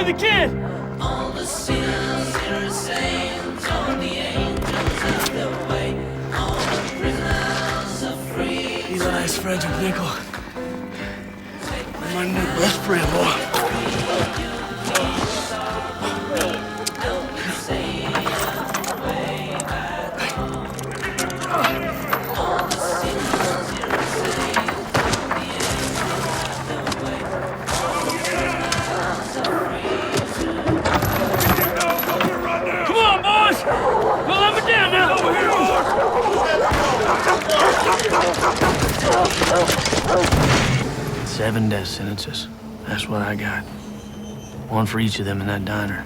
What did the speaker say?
to the kid! All the sinners are saints, all the angels of the way, all the prisoners are free. Eli's friends with Nickel. My new best friend, boy. Come on, boys! Don't let me down now! Over here, boys! 7 death sentences. That's what I got. One for each of them in that diner.